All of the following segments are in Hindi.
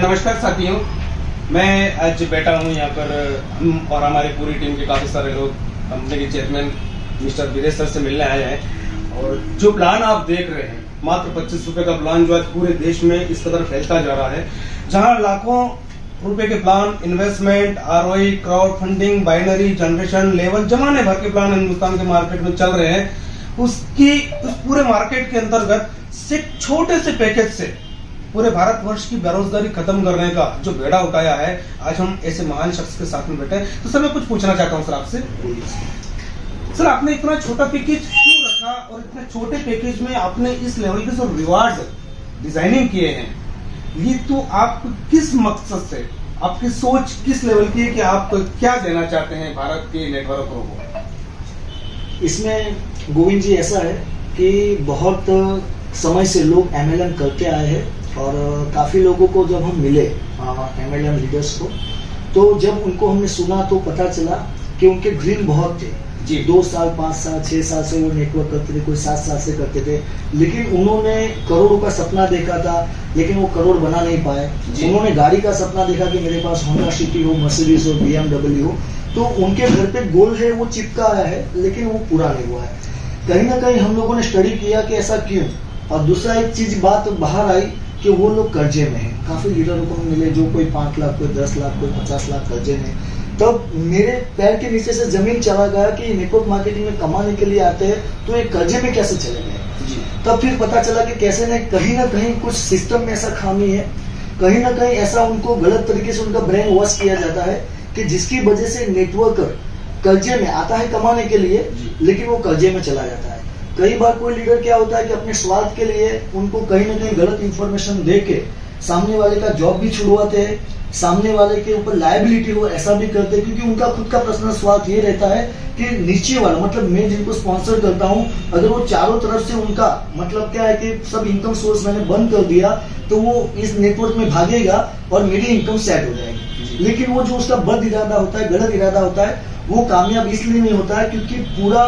नमस्कार साथियों, मैं आज बैठा हूँ यहाँ पर। हम और हमारी पूरी टीम के काफ़ी सारे लोग कंपनी के चेयरमैन मिस्टर विदेश सर से मिलने आए हैं। और जो प्लान आप देख रहे हैं, मात्र 25 रुपए का प्लान जो आज पूरे देश में इस कदर फैलता जा रहा है, जहाँ लाखों रुपए के plan, investment, ROE, crowd funding, binary, generation level, जमाने भर के प्लान हिंदुस्तान के मार्केट में चल रहे हैं। उस पूरे मार्केट के अंतर्गत से छोटे से पैकेज से पूरे भारतवर्ष की बेरोजगारी खत्म करने का जो बेड़ा उठाया है, आज हम ऐसे महान शख्स के साथ में बैठे हैं। तो सर, मैं कुछ पूछना चाहता हूँ सर आपसे। सर, आपने इतना छोटा पैकेज क्यों रखा और इतने छोटे पैकेज में आपने इस लेवल के जो रिवार्ड डिजाइनिंग किए हैं, ये तो आप किस मकसद से, आपकी सोच किस लेवल की है कि आप क्या देना चाहते हैं भारत के नेटवर्करों को? इसमें गोविंद जी ऐसा है कि बहुत समय से लोग एमएलएम करते आए हैं और काफ़ी लोगों को जब हम मिले एमएलएम लीडर्स को, तो जब उनको हमने सुना तो पता चला कि उनके ड्रीम बहुत थे जी। 2 साल, 5 साल, 6 साल से वो नेटवर्क करते थे, कोई 7 साल से करते थे, लेकिन उन्होंने करोड़ों का सपना देखा था, लेकिन वो करोड़ बना नहीं पाए। उन्होंने गाड़ी का सपना देखा कि मेरे पास होंडा सिटी हो, मर्सिडीज हो, BMW हो, तो उनके घर पे गोल है, वो चिपका आया है, लेकिन वो पूरा नहीं हुआ है। कहीं ना कहीं हम लोगों ने स्टडी किया कि ऐसा क्यों। और दूसरा एक चीज बात बाहर आई कि वो लोग कर्जे में हैं। काफी लीडरों को मिले जो कोई 5 लाख, कोई 10 लाख, कोई 50 लाख कर्जे में। तब मेरे पैर के नीचे से जमीन चला गया कि नेटवर्क मार्केटिंग में कमाने के लिए आते हैं तो ये कर्जे में कैसे चले गए। तब फिर पता चला कि कैसे न कहीं कुछ सिस्टम में ऐसा खामी है, कहीं ना कहीं ऐसा उनको गलत तरीके से उनका ब्रेन वॉश किया जाता है कि जिसकी वजह से नेटवर्कर कर्जे में आता है कमाने के लिए, लेकिन वो कर्जे में चला जाता है। कई बार कोई लीडर क्या होता है कि अपने स्वार्थ के लिए उनको कहीं ना कहीं गलत इंफॉर्मेशन दे के सामने वाले का जॉब भी छुड़वाते हैं, सामने वाले के ऊपर लायबिलिटी हो ऐसा भी करते हैं, क्योंकि उनका खुद का पर्सनल स्वार्थ ये रहता है कि नीचे वाला, मतलब मैं जिनको स्पॉन्सर करता हूँ, अगर वो चारों तरफ से उनका मतलब क्या है कि सब इनकम सोर्स मैंने बंद कर दिया तो वो इस नेटवर्क में भागेगा और मेरी इनकम सेट हो जाएगी। लेकिन वो जो उसका बद इरादा होता है, गलत इरादा होता है, वो कामयाब इसलिए नहीं होता है क्योंकि पूरा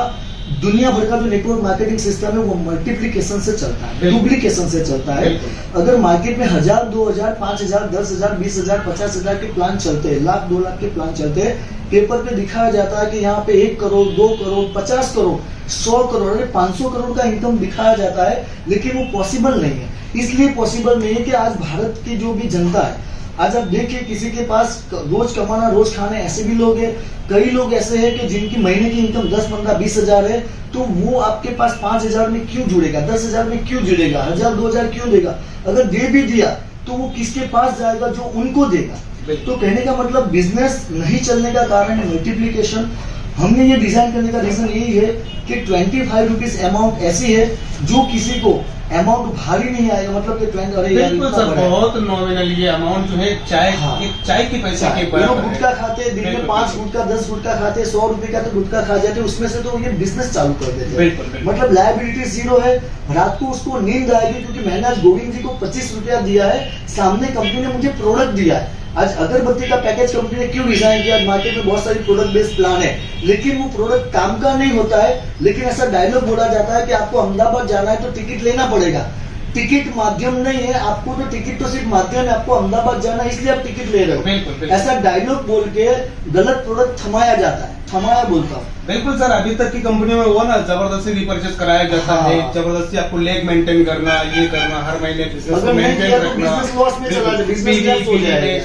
दुनिया भर का जो नेटवर्क मार्केटिंग सिस्टम है वो मल्टीप्लिकेशन से चलता है, डुप्लीकेशन से चलता है। अगर मार्केट में 1000, 2000, 5000, 10,000, 20,000, 50,000 के प्लान चलते हैं, लाख 2 लाख के प्लान चलते हैं, पेपर पे दिखाया जाता है कि यहाँ पे 1 करोड़, 2 करोड़, 50 करोड़, 100 करोड़, 500 करोड़ का इनकम दिखाया जाता है, लेकिन वो पॉसिबल नहीं है। इसलिए पॉसिबल नहीं है कि आज भारत की जो भी जनता है, आज आप देखिए किसी के पास रोज कमाना, रोज खाने ऐसे भी लोग हैं। कई लोग ऐसे हैं कि जिनकी महीने की इनकम 10, 15, 20 हजार है, तो वो आपके पास 5,000 में क्यों जुड़ेगा, 10,000 में क्यों जुड़ेगा, 1,000, 2,000 क्यों देगा। अगर दे भी दिया तो वो किसके पास जाएगा, जो उनको देगा। तो कहने का मतलब बिजनेस नहीं चलने का कारण है मल्टीप्लीकेशन। हमने ये डिजाइन करने का रीजन यही है कि 25 रुपीज अमाउंट ऐसी है जो किसी को अमाउंट भारी नहीं आएगा, मतलब कि बिल्कुल सर, बहुत नॉमिनल ये अमाउंट जो है चाय के पैसे के बराबर है। गुटखा खाते दिन में 5 गुटखा, 10 गुटखा खाते, 100 रुपए का तो गुटखा खा जाते, उसमें से तो ये बिजनेस चालू कर देते हैं। मतलब लायबिलिटी 0 है, रात को उसको नींद आएगी क्योंकि मैंने आज गोविंद जी को 25 रुपया दिया है, सामने कंपनी ने मुझे प्रोडक्ट दिया है। आज अगरबत्ती का पैकेज कंपनी ने क्यों डिजाइन किया, मार्केट में बहुत सारी प्रोडक्ट बेस्ड प्लान है, लेकिन वो प्रोडक्ट काम का नहीं होता है। लेकिन ऐसा डायलॉग बोला जाता है कि आपको अहमदाबाद जाना है तो टिकट लेना पड़ेगा। टिकट माध्यम नहीं है, आपको तो टिकट तो सिर्फ माध्यम है, आपको अहमदाबाद जाना है इसलिए आप टिकट ले रहे हो। ऐसा डायलॉग बोल के गलत प्रोडक्ट थमाया जाता है, थमाया बोलता हूँ। बिल्कुल सर, अभी तक की कंपनियों में वो ना जबरदस्ती रिपर्चेस कराया जाता है, जबरदस्ती आपको लेग मेंटेन करना, ये करना, हर महीने बिजनेस को मेंटेन रखना,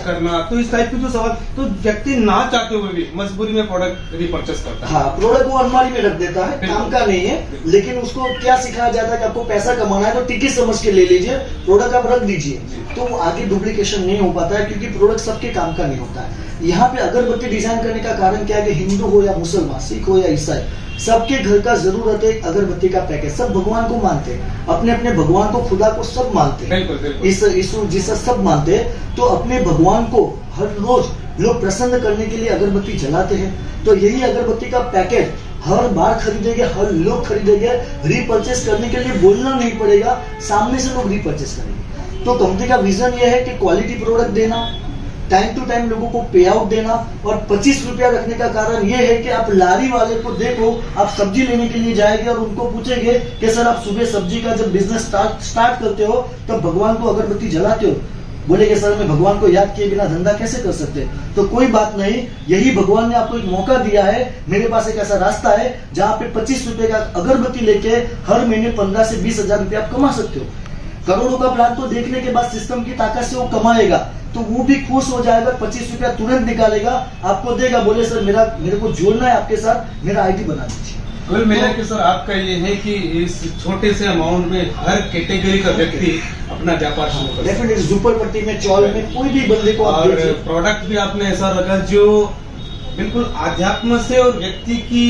करना, तो इस टाइप की जो सवाल, तो व्यक्ति ना चाहते हुए भी मजबूरी में प्रोडक्ट रिपर्चेस करता है। हाँ, प्रोडक्ट वो अलमारी में रख देता है, काम का नहीं है, लेकिन उसको क्या सिखाया जाता है कि आपको पैसा कमाना है तो टिकट समझ के ले लीजिए, प्रोडक्ट आप रख दीजिए, तो वो आगे डुप्लीकेशन नहीं हो पाता है क्योंकि प्रोडक्ट सबके काम का नहीं होता है। यहाँ पे अगरबत्ती डिजाइन करने का कारण क्या है कि हिंदू हो या मुसलमान, सिख हो या ईसाई, सबके घर का जरूरत है अगरबत्ती का पैकेज। सब भगवान को मानते हैं, अपने अपने भगवान को, खुदा को सब मानते हैं, यीशु जीसस सब मानते हैं। तो अपने भगवान को हर रोज लोग प्रसन्न करने के लिए अगरबत्ती जलाते हैं। तो यही अगरबत्ती का पैकेज हर बार खरीदेंगे, हर लोग खरीदेंगे, रीपर्चेस करने के लिए बोलना नहीं पड़ेगा, सामने से लोग रीपर्चेस करेंगे। तो कंपनी का विजन यह है कि क्वालिटी प्रोडक्ट देना, टाइम टू टाइम लोगों को पे आउट देना, और 25 रुपया रखने का कारण ये है कि आप लारी वाले को देखो, आप सब्जी लेने के लिए जाएंगे और उनको पूछेंगे कि सर आप सुबह सब्जी का जब बिजनेस स्टार्ट करते हो तब भगवान को अगरबत्ती जलाते हो, बोले कि सर मैं भगवान को याद किए बिना धंधा कैसे कर सकते, तो कोई बात नहीं, यही भगवान ने आपको एक मौका दिया है। मेरे पास एक ऐसा रास्ता है जहाँ पे 25 रुपए का अगरबत्ती लेके हर महीने 15 से 20 हजार रुपये आप कमा सकते हो। करोड़ों का प्लान तो देखने के बाद सिस्टम की ताकत से वो कमाएगा, तो वो भी खुश हो जाएगा, 25 रुपया तुरंत निकालेगा, आपको देगा, बोले सर मेरे को जोड़ना है आपके साथ, मेरा आईडी बना दीजिए। कुल मिला के सर आपका ये है कि इस छोटे से अमाउंट में हर कैटेगरी का व्यक्ति अपना व्यापार शुरू कर सकता है। डेफिनेटली झुंपड़पट्टी में, चौल में, कोई भी बंदे को आप और दीजिए। प्रोडक्ट भी आपने ऐसा रखा जो बिल्कुल आध्यात्म से और व्यक्ति की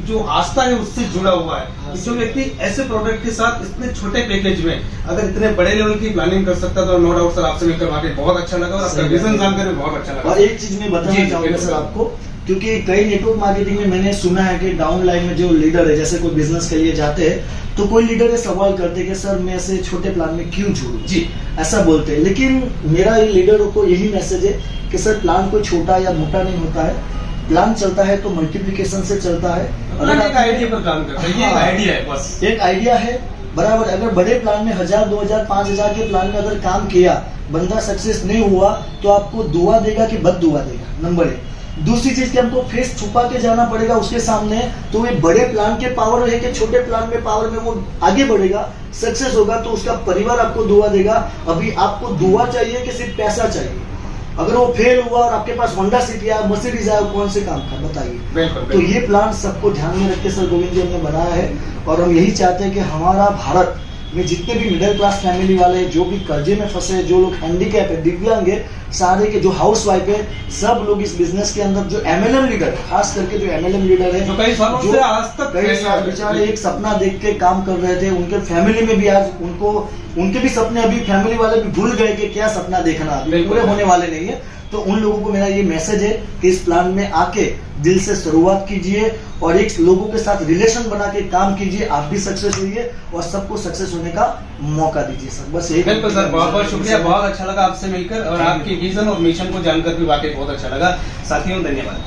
जो आस्था है उससे जुड़ा हुआ है। जो व्यक्ति ऐसे प्रोडक्ट के साथ इतने छोटे पैकेज में अगर इतने बड़े लेवल की प्लानिंग कर सकता तो नो डाउट सर आपसे मिलकर वाकई बहुत अच्छा लगा और आपका विजन जानकर भी बहुत अच्छा लगा। और एक चीज मैं बताना चाहूंगा सर आपको, क्योंकि कई नेटवर्क मार्केटिंग में मैंने सुना है कि डाउन लाइन में जो लीडर है, जैसे कोई बिजनेस के लिए जाते हैं तो कोई लीडर ये सवाल करते हैं कि सर मैं ऐसे छोटे प्लान में क्यों जुड़ूं, जी ऐसा बोलते हैं। लेकिन मेरा ये लीडरों को यही मैसेज है कि सर प्लान कोई छोटा या मोटा नहीं होता है, प्लान चलता है तो मल्टीप्लिकेशन से चलता है। अगर एक आइडिया पर काम करता है, ये एक आइडिया है, बस एक आइडिया है बराबर। अगर बड़े प्लान में 1000, 2000, 5000 के प्लान में अगर काम किया, बंदा सक्सेस नहीं हुआ तो आपको दुआ देगा कि बद दुआ देगा, नंबर 1। दूसरी चीज कि हमको फेस छुपा के जाना पड़ेगा उसके सामने, तो ये बड़े प्लान के पावर है कि छोटे प्लान में पावर में वो आगे बढ़ेगा, सक्सेस होगा तो उसका परिवार आपको दुआ देगा। अभी आपको दुआ चाहिए कि सिर्फ पैसा चाहिए? अगर वो फेल हुआ और आपके पास होंडा सिटी आया, मर्सिडीज आया, कौन से काम का बताइए। तो ये प्लान सबको ध्यान में रख के सर गोविंद जी हमने बनाया है, और हम यही चाहते हैं कि हमारा भारत में जितने भी मिडिल क्लास फैमिली वाले हैं, जो भी कर्जे में फंसे हैं, जो लोग हैंडीकैप है, दिव्यांग है, सारे के जो हाउस वाइफ है, सब लोग इस बिजनेस के अंदर, जो एमएलएम लीडर, खास करके जो एमएलएम लीडर है, जो कई सालों से आज तक कई साल बेचारे एक सपना देख के काम कर रहे थे, उनके फैमिली में भी आज उनके भी सपने अभी फैमिली वाले भी भूल गए कि क्या सपना देखना, पूरे होने वाले नहीं है। तो उन लोगों को मेरा ये मैसेज है कि इस प्लान में आके दिल से शुरुआत कीजिए और एक लोगों के साथ रिलेशन बना के काम कीजिए, आप भी सक्सेस होइए और सबको सक्सेस होने का मौका दीजिए सर। बस यही। बिल्कुल सर, बहुत बहुत शुक्रिया, बहुत अच्छा लगा आपसे मिलकर और आपके विजन और मिशन को जानकर भी वाकई बहुत अच्छा लगा। साथियों धन्यवाद।